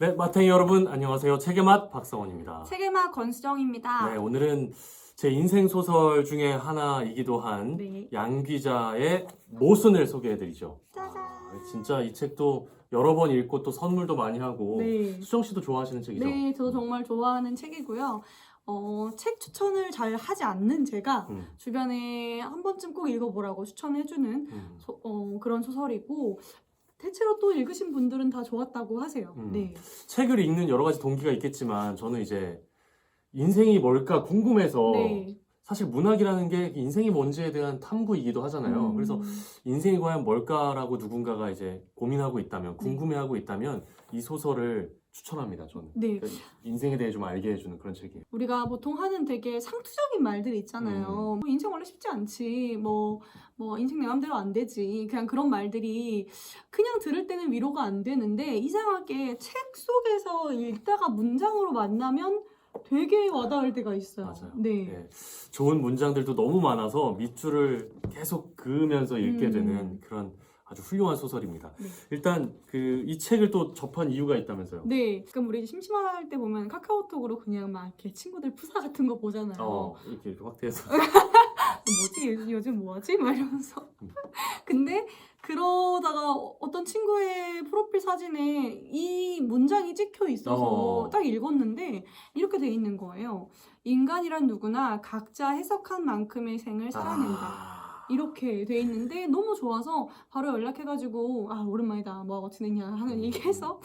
네, 마탱이 여러분 안녕하세요. 책의 맛 박성원입니다. 책의 맛 권수정입니다. 네, 오늘은 제 인생 소설 중에 하나이기도 한 네. 양귀자의 모순을 소개해드리죠. 짜잔. 진짜 이 책도 여러 번 읽고 또 선물도 많이 하고 네. 수정 씨도 좋아하시는 책이죠? 네, 저도 정말 좋아하는 책이고요. 책 추천을 잘 하지 않는 제가 주변에 한 번쯤 꼭 읽어보라고 추천해주는 그런 소설이고, 대체로 또 읽으신 분들은 다 좋았다고 하세요. 네. 책을 읽는 여러 가지 동기가 있겠지만 저는 이제 인생이 뭘까 궁금해서 네. 사실 문학이라는 게 인생이 뭔지에 대한 탐구이기도 하잖아요. 그래서 인생이 과연 뭘까라고 누군가가 이제 고민하고 있다면, 궁금해하고 있다면 이 소설을 추천합니다, 저는. 네. 그러니까 인생에 대해 좀 알게 해주는 그런 책이에요. 우리가 보통 하는 되게 상투적인 말들이 있잖아요. 뭐 인생 원래 쉽지 않지. 뭐 인생 내 맘대로 안 되지. 그냥 그런 말들이 그냥 들을 때는 위로가 안 되는데, 이상하게 책 속에서 읽다가 문장으로 만나면 되게 와닿을 때가 있어요. 맞아요. 네. 네. 좋은 문장들도 너무 많아서 밑줄을 계속 그으면서 읽게 되는 그런 아주 훌륭한 소설입니다. 네. 일단 이 책을 또 접한 이유가 있다면서요? 네. 그럼 우리 심심할 때 보면 카카오톡으로 그냥 막 이렇게 친구들 프사 같은 거 보잖아요. 이렇게 확대해서. 뭐지? 요즘 뭐하지? 막 이러면서. 근데 그러다가 어떤 친구의 프로필 사진에 이 문장이 찍혀 있어서 딱 읽었는데 이렇게 돼 있는 거예요. 인간이란 누구나 각자 해석한 만큼의 생을 살아낸다. 이렇게 돼 있는데 너무 좋아서 바로 연락해가지고 오랜만이다, 뭐하고 지냈냐 하는 얘기해서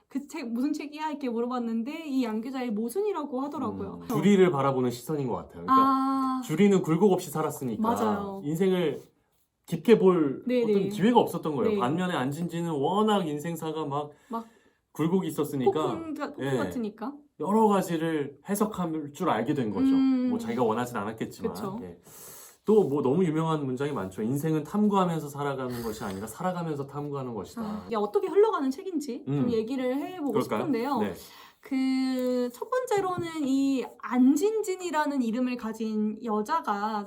그 책 무슨 책이야? 이렇게 물어봤는데 이 양귀자의 모순이라고 하더라고요. 주리를 바라보는 시선인 것 같아요. 그러니까 주리는 굴곡 없이 살았으니까 맞아요. 인생을 깊게 볼 네네. 어떤 기회가 없었던 거예요. 네. 반면에 안진지는 워낙 인생사가 막 굴곡이 있었으니까 폭풍 같으니까. 여러 가지를 해석할 줄 알게 된 거죠. 뭐 자기가 원하진 않았겠지만. 그쵸. 또 뭐 너무 유명한 문장이 많죠. 인생은 탐구하면서 살아가는 것이 아니라 살아가면서 탐구하는 것이다. 이게 어떻게 흘러가는 책인지 좀 얘기를 해보고 그럴까요? 싶은데요. 네. 그 첫 번째로는 이 안진진이라는 이름을 가진 여자가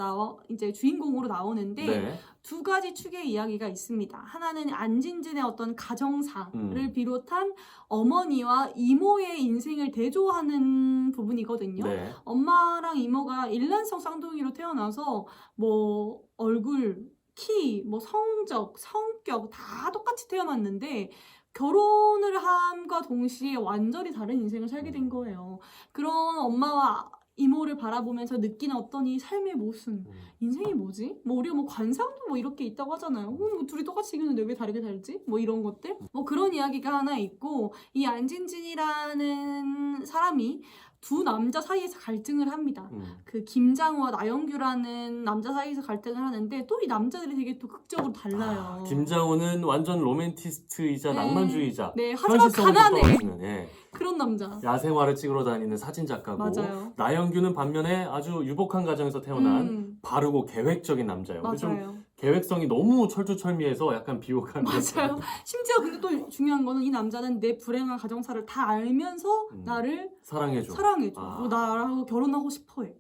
이제 주인공으로 나오는데 네. 두 가지 축의 이야기가 있습니다. 하나는 안진진의 어떤 가정사를 비롯한 어머니와 이모의 인생을 대조하는 부분이거든요. 네. 엄마랑 이모가 일란성 쌍둥이로 태어나서 뭐 얼굴, 키, 뭐 성적, 성격 다 똑같이 태어났는데 결혼을 함과 동시에 완전히 다른 인생을 살게 된 거예요. 그런 엄마와 이모를 바라보면서 느끼는 어떤 이 삶의 모순, 인생이 뭐지? 뭐 우리가 뭐 관상도 뭐 이렇게 있다고 하잖아요. 뭐 둘이 똑같이 생겼는데 왜 다르게 살지? 뭐 이런 것들? 뭐 그런 이야기가 하나 있고, 이 안진진이라는 사람이 두 남자 사이에서 갈등을 합니다. 그 김장우와 나영규라는 남자 사이에서 갈등을 하는데 또 이 남자들이 되게 또 극적으로 달라요. 김장우는 완전 로맨티스트이자 낭만주의자. 네, 하지만 현실성을 가난해. 떨어지는, 그런 남자. 야생화를 찍으러 다니는 사진 작가고, 맞아요. 나영규는 반면에 아주 유복한 가정에서 태어난 바르고 계획적인 남자예요. 근데 좀 맞아요. 계획성이 너무 철두철미해서 약간 비호감이 맞아요. 심지어 근데 또 중요한 거는 이 남자는 내 불행한 가정사를 다 알면서 나를 사랑해줘. 뭐 나하고 결혼하고 싶어해.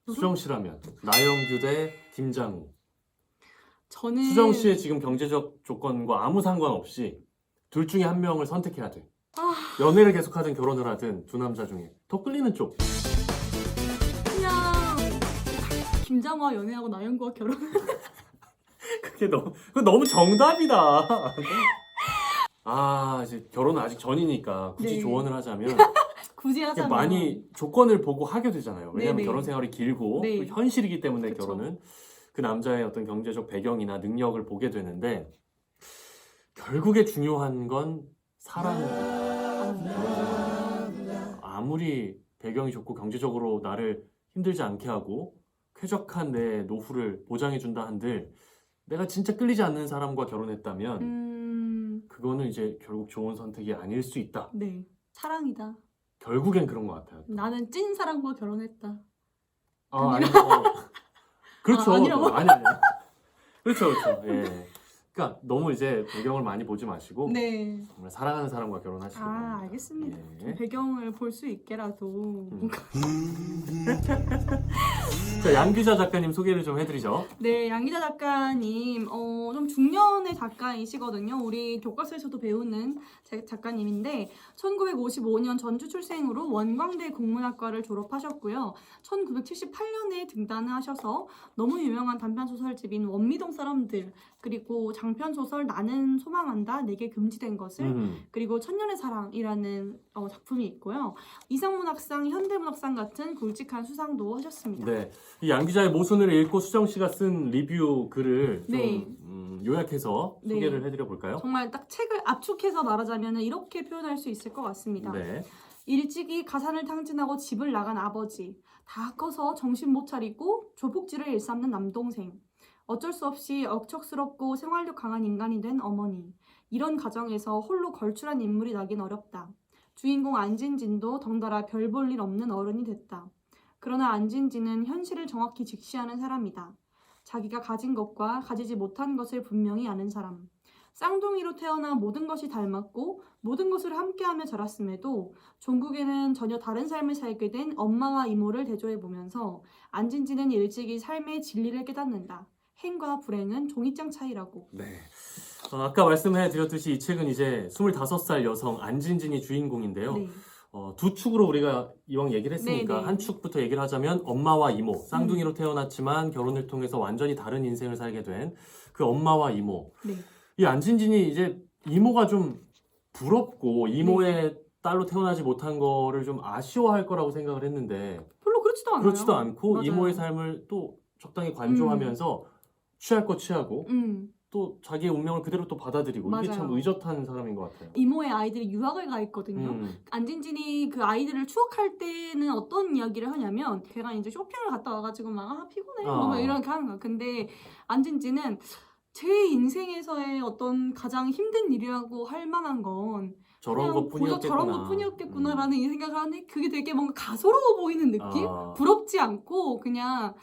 수정 씨라면 나영규 대 김장우. 저는 수정 씨의 지금 경제적 조건과 아무 상관없이 둘 중에 한 명을 선택해야 돼. 연애를 계속하든 결혼을 하든 두 남자 중에 더 끌리는 쪽. 그냥 김장우와 연애하고 나영구와 결혼. 그거 너무 정답이다. 이제 결혼은 아직 전이니까 굳이 네. 조언을 하자면 굳이 하자면 많이 조건을 보고 하게 되잖아요. 왜냐하면 네네. 결혼 생활이 길고 네. 또 현실이기 때문에 그쵸. 결혼은 그 남자의 어떤 경제적 배경이나 능력을 보게 되는데 결국에 중요한 건 사랑입니다. 아무리 배경이 좋고 경제적으로 나를 힘들지 않게 하고 쾌적한 내 노후를 보장해준다 한들 내가 진짜 끌리지 않는 사람과 결혼했다면 그거는 이제 결국 좋은 선택이 아닐 수 있다. 네, 사랑이다. 결국엔 그런 것 같아요. 나는 찐 사랑과 결혼했다. 그렇죠. 아니라고? 아니. 그렇죠. 예. 그러니까 너무 이제 배경을 많이 보지 마시고 네. 정말 사랑하는 사람과 결혼하시기 바랍니다. 알겠습니다. 좀 예. 배경을 볼 수 있게라도. 자, 양기자 작가님 소개를 좀 해드리죠. 네, 양기자 작가님, 좀 중년의 작가이시거든요. 우리 교과서에서도 배우는 작가님인데, 1955년 전주 출생으로 원광대 국문학과를 졸업하셨고요. 1978년에 등단을 하셔서 너무 유명한 단편소설집인 원미동 사람들, 그리고 장편소설 나는 소망한다, 내게 금지된 것을, 그리고 천년의 사랑이라는 작품이 있고요. 이상문학상, 현대문학상 같은 굵직한 수상도 하셨습니다. 네, 이 양기자의 모순을 읽고 수정 씨가 쓴 리뷰 글을 좀 네. 요약해서 네. 소개를 해드려 볼까요? 정말 딱 책을 압축해서 말하자면 이렇게 표현할 수 있을 것 같습니다. 네. 일찍이 가산을 탕진하고 집을 나간 아버지, 다 커서 정신 못 차리고 조폭질을 일삼는 남동생, 어쩔 수 없이 억척스럽고 생활력 강한 인간이 된 어머니, 이런 가정에서 홀로 걸출한 인물이 나긴 어렵다. 주인공 안진진도 덩달아 별 볼 일 없는 어른이 됐다. 그러나 안진진은 현실을 정확히 직시하는 사람이다. 자기가 가진 것과 가지지 못한 것을 분명히 아는 사람. 쌍둥이로 태어나 모든 것이 닮았고 모든 것을 함께하며 자랐음에도 종국에는 전혀 다른 삶을 살게 된 엄마와 이모를 대조해보면서 안진진은 일찍이 삶의 진리를 깨닫는다. 행과 불행은 종이장 차이라고. 네. 아까 말씀해 드렸듯이 이 책은 이제 25살 여성 안진진이 주인공인데요. 네. 두 축으로 우리가 이왕 얘기를 했으니까 네, 네. 한 축부터 얘기를 하자면 엄마와 이모, 쌍둥이로 태어났지만 결혼을 통해서 완전히 다른 인생을 살게 된 그 엄마와 이모. 네. 이 안진진이 이제 이모가 좀 부럽고 이모의 딸로 태어나지 못한 거를 좀 아쉬워할 거라고 생각을 했는데 별로 그렇지도 않아요. 그렇지도 않고 맞아요. 이모의 삶을 또 적당히 관조하면서 취할 거 취하고 또 자기의 운명을 그대로 또 받아들이고 이게 참 맞아요. 의젓한 사람인 것 같아요. 이모의 아이들이 유학을 가 있거든요. 안진진이 그 아이들을 추억할 때는 어떤 이야기를 하냐면 걔가 이제 쇼핑을 갔다 와가지고 막 피곤해 뭐 이렇게 하는 거야. 근데 안진진은 제 인생에서의 어떤 가장 힘든 일이라고 할 만한 건 저런 것뿐이었겠구나. 저런 것뿐이었겠구나라는 이 생각을 하는데 그게 되게 뭔가 가소로워 보이는 느낌? 부럽지 않고 그냥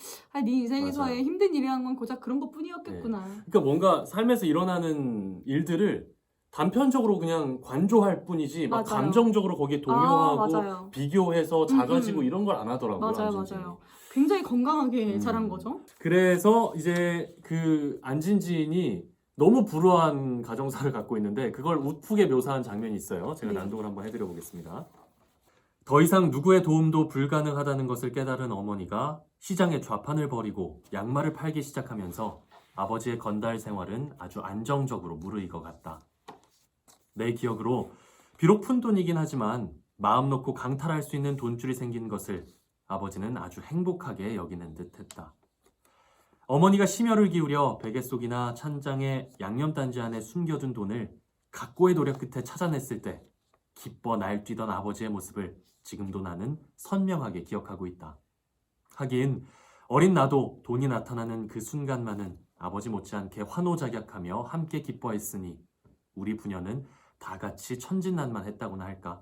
네 인생에서의 맞아요. 힘든 일이라는 건 고작 그런 것뿐이었겠구나. 그러니까 뭔가 삶에서 일어나는 일들을 단편적으로 그냥 관조할 뿐이지 막 맞아요. 감정적으로 거기에 동요하고 맞아요. 비교해서 작아지고 이런 걸 안 하더라고요. 맞아요, 안진진이. 맞아요. 굉장히 건강하게 자란 거죠. 그래서 이제 그 안진진이 너무 불우한 가정사를 갖고 있는데 그걸 웃프게 묘사한 장면이 있어요. 제가 네. 낭독을 한번 해드려 보겠습니다. 더 이상 누구의 도움도 불가능하다는 것을 깨달은 어머니가 시장에 좌판을 벌이고 양말을 팔기 시작하면서 아버지의 건달 생활은 아주 안정적으로 무르익어 갔다. 내 기억으로 비록 푼돈이긴 하지만 마음 놓고 강탈할 수 있는 돈줄이 생긴 것을 아버지는 아주 행복하게 여기는 듯했다. 어머니가 심혈을 기울여 베개 속이나 찬장에 양념단지 안에 숨겨둔 돈을 각고의 노력 끝에 찾아냈을 때 기뻐 날뛰던 아버지의 모습을 지금도 나는 선명하게 기억하고 있다. 하긴 어린 나도 돈이 나타나는 그 순간만은 아버지 못지않게 환호작약하며 함께 기뻐했으니 우리 부녀는 다 같이 천진난만했다고나 할까.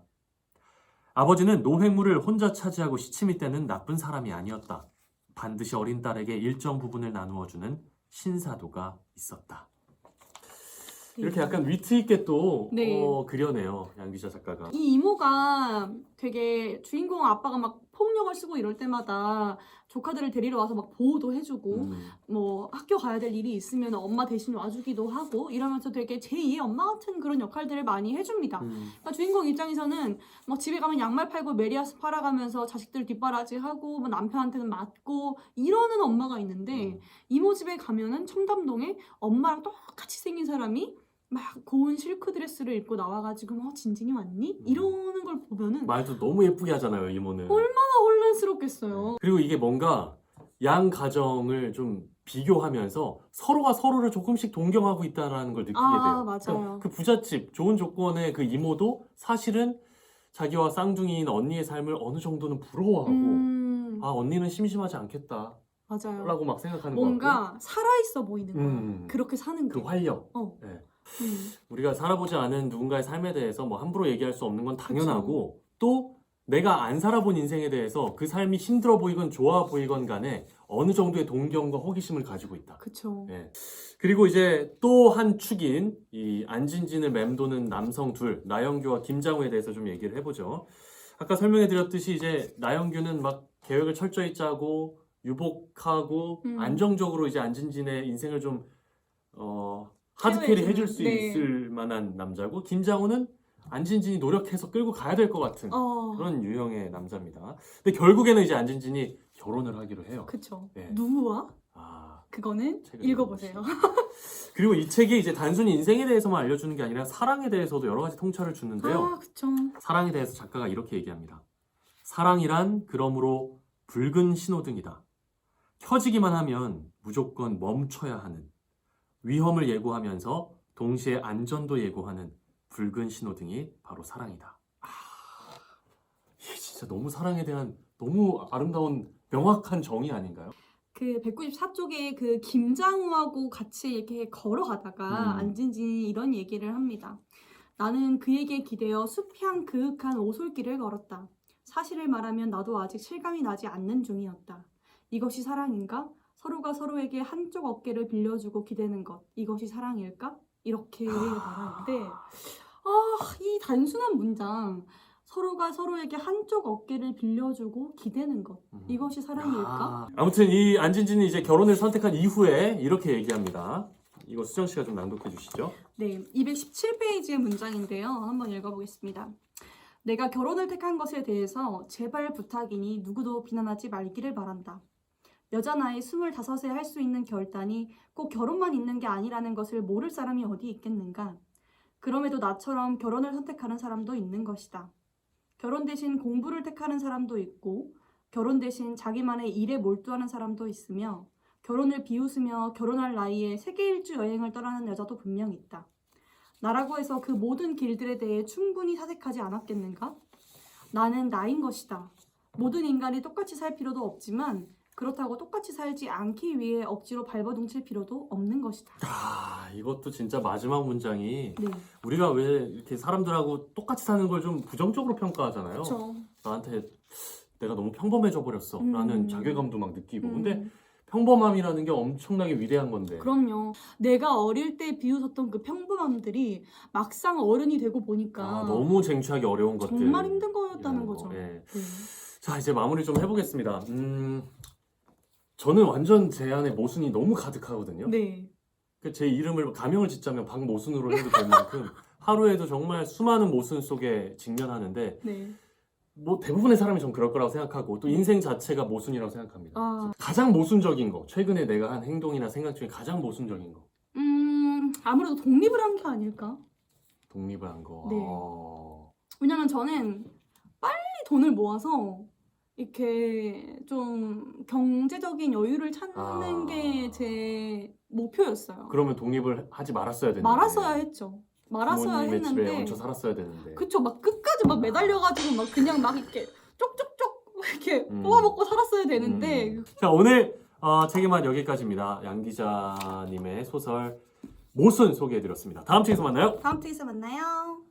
아버지는 노획물을 혼자 차지하고 시침이 떼는 나쁜 사람이 아니었다. 반드시 어린 딸에게 일정 부분을 나누어주는 신사도가 있었다. 이렇게 약간 위트 있게 또 네. 그려내요. 양기자 작가가. 이 이모가 되게 주인공 아빠가 막 폭력을 쓰고 이럴 때마다 조카들을 데리러 와서 막 보호도 해주고 뭐 학교 가야 될 일이 있으면 엄마 대신 와주기도 하고 이러면서 되게 제2의 엄마 같은 그런 역할들을 많이 해줍니다. 그러니까 주인공 입장에서는 뭐 집에 가면 양말 팔고 메리아스 팔아가면서 자식들 뒷바라지하고 뭐 남편한테는 맞고 이러는 엄마가 있는데 이모 집에 가면은 청담동에 엄마랑 똑같이 생긴 사람이 막 고운 실크 드레스를 입고 나와가지고 진진이 왔니? 이러는 걸 보면은 말도 너무 예쁘게 하잖아요, 이모는. 얼마나 혼란스럽겠어요. 그리고 이게 뭔가 양 가정을 좀 비교하면서 서로가 서로를 조금씩 동경하고 있다는 걸 느끼게 돼요. 맞아요. 그러니까 그 부잣집, 좋은 조건의 그 이모도 사실은 자기와 쌍둥이인 언니의 삶을 어느 정도는 부러워하고 언니는 심심하지 않겠다 맞아요. 라고 막 생각하는 것 같고 뭔가 살아있어 보이는 거야. 그렇게 사는 그 게. 활력. 네. 우리가 살아보지 않은 누군가의 삶에 대해서 뭐 함부로 얘기할 수 없는 건 당연하고 또 내가 안 살아본 인생에 대해서 그 삶이 힘들어 보이건 좋아 보이건 간에 어느 정도의 동경과 호기심을 가지고 있다. 그쵸. 예. 그리고 이제 또 한 축인 이 안진진을 맴도는 남성 둘, 나영규와 김장우에 대해서 좀 얘기를 해보죠. 아까 설명해드렸듯이 이제 나영규는 막 계획을 철저히 짜고 유복하고 안정적으로 이제 안진진의 인생을 좀 하드캐리 케어해주는, 해줄 수 네. 있을 만한 남자고, 김장우는 안진진이 노력해서 끌고 가야 될 것 같은 그런 유형의 남자입니다. 근데 결국에는 이제 안진진이 결혼을 하기로 해요. 그쵸. 네. 누구와? 그거는 책을 읽어보세요. 그리고 이 책이 이제 단순히 인생에 대해서만 알려주는 게 아니라 사랑에 대해서도 여러 가지 통찰을 주는데요. 그쵸. 사랑에 대해서 작가가 이렇게 얘기합니다. 사랑이란 그러므로 붉은 신호등이다. 켜지기만 하면 무조건 멈춰야 하는, 위험을 예고하면서 동시에 안전도 예고하는 붉은 신호등이 바로 사랑이다. 이게 진짜 너무 사랑에 대한 너무 아름다운 명확한 정의 아닌가요? 그 194쪽에 그 김장우하고 같이 이렇게 걸어가다가 안진진이 이런 얘기를 합니다. 나는 그에게 기대어 숲향 그윽한 오솔길을 걸었다. 사실을 말하면 나도 아직 실감이 나지 않는 중이었다. 이것이 사랑인가? 서로가 서로에게 한쪽 어깨를 빌려주고 기대는 것. 이것이 사랑일까? 이렇게 말하는데 이 단순한 문장. 서로가 서로에게 한쪽 어깨를 빌려주고 기대는 것. 이것이 사랑일까? 아무튼 이 안진진이 이제 결혼을 선택한 이후에 이렇게 얘기합니다. 이거 수정 씨가 좀 낭독해 주시죠. 네, 217페이지의 문장인데요. 한번 읽어보겠습니다. 내가 결혼을 택한 것에 대해서 제발 부탁이니 누구도 비난하지 말기를 바란다. 여자 나이 25에 할 수 있는 결단이 꼭 결혼만 있는 게 아니라는 것을 모를 사람이 어디 있겠는가? 그럼에도 나처럼 결혼을 선택하는 사람도 있는 것이다. 결혼 대신 공부를 택하는 사람도 있고, 결혼 대신 자기만의 일에 몰두하는 사람도 있으며, 결혼을 비웃으며 결혼할 나이에 세계 일주 여행을 떠나는 여자도 분명 있다. 나라고 해서 그 모든 길들에 대해 충분히 사색하지 않았겠는가? 나는 나인 것이다. 모든 인간이 똑같이 살 필요도 없지만 그렇다고 똑같이 살지 않기 위해 억지로 발버둥칠 필요도 없는 것이다. 이것도 진짜 마지막 문장이 네. 우리가 왜 이렇게 사람들하고 똑같이 사는 걸 좀 부정적으로 평가하잖아요. 그쵸. 나한테 내가 너무 평범해져 버렸어 라는 자괴감도 막 느끼고. 근데 평범함이라는 게 엄청나게 위대한 건데. 그럼요. 내가 어릴 때 비웃었던 그 평범함들이 막상 어른이 되고 보니까 너무 쟁취하기 어려운 것들. 정말 힘든 거였다는 거죠. 예. 네. 자, 이제 마무리 좀 해보겠습니다. 저는 완전 제 안에 모순이 너무 가득하거든요. 네. 제 이름을 가명을 짓자면 박모순으로 해도 될 만큼 하루에도 정말 수많은 모순 속에 직면하는데 네. 뭐 대부분의 사람이 전 그럴 거라고 생각하고 또 인생 자체가 모순이라고 생각합니다. 가장 모순적인 거, 최근에 내가 한 행동이나 생각 중에 가장 모순적인 거. 아무래도 독립을 한 게 아닐까? 독립을 한 거. 네. 왜냐면 저는 빨리 돈을 모아서 이렇게 좀 경제적인 여유를 찾는 게 제 목표였어요. 그러면 독립을 하지 말았어야 되는데. 말았어야 했죠. 말았어야 부모님의 했는데. 집에 얹혀 살았어야 되는데. 그쵸. 막 끝까지 막 매달려가지고 막 그냥 막 이렇게 쪽쪽쪽 이렇게 뽑아먹고 살았어야 되는데. 자, 오늘 책의 맛 여기까지입니다. 양 기자님의 소설 모순 소개해드렸습니다. 다음 책에서 만나요. 다음 책에서 만나요.